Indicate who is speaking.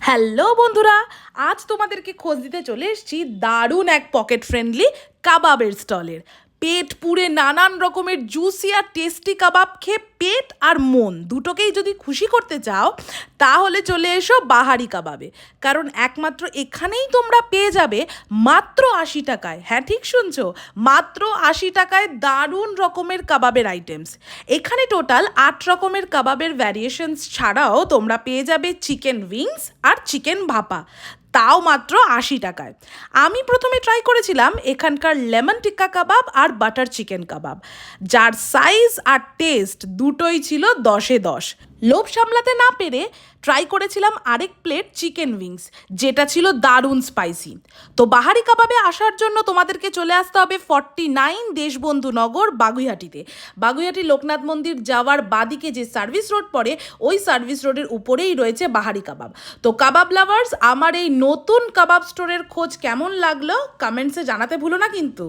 Speaker 1: Hello বন্ধুরা, আজ তোমাদেরকে খোঁজ দিতে চলে এসেছি দারুণ এক পকেট ফ্রেন্ডলি কাবাবের স্টলের। পেট পুড়ে নানান রকমের জুসি আর টেস্টি কাবাব খেয়ে পেট আর মন দুটোকেই যদি খুশি করতে চাও, তাহলে চলে এসো বাহারি কাবাবে। কারণ একমাত্র এখানেই তোমরা পেয়ে যাবে মাত্র 80 টাকায়, হ্যাঁ ঠিক শুনছো, মাত্র 80 টাকায় দারুণ রকমের কাবাবের আইটেমস। এখানে টোটাল 8 রকমের কাবাবের ভ্যারিয়েশনস ছাড়াও তোমরা পেয়ে যাবে চিকেন উইংস আর চিকেন ভাপা, তাও মাত্র 80 টাকায়। আমি প্রথমে ট্রাই করেছিলাম এখানকার লেমন টিক্কা কাবাব আর বাটার চিকেন কাবাব, যার সাইজ আর টেস্ট দুটোই ছিল 10-এ 10। লোভ সামলাতে না পেরে ট্রাই করেছিলাম আরেক প্লেট চিকেন উইংস, যেটা ছিল দারুণ স্পাইসি। তো বাহারি কাবাবে আসার জন্য তোমাদেরকে চলে আসতে হবে 49 দেশবন্ধু নগর, বাগুইহাটিতে। বাগুইহাটি লোকনাথ মন্দির যাওয়ার বাদিকে যে সার্ভিস রোড পড়ে, ওই সার্ভিস রোডের উপরেই রয়েছে বাহারি কাবাব। তো কাবাব লাভার্স, আমার এই নতুন কাবাব স্টোরের খোঁজ কেমন লাগলো কমেন্টসে জানাতে ভুলো না কিন্তু।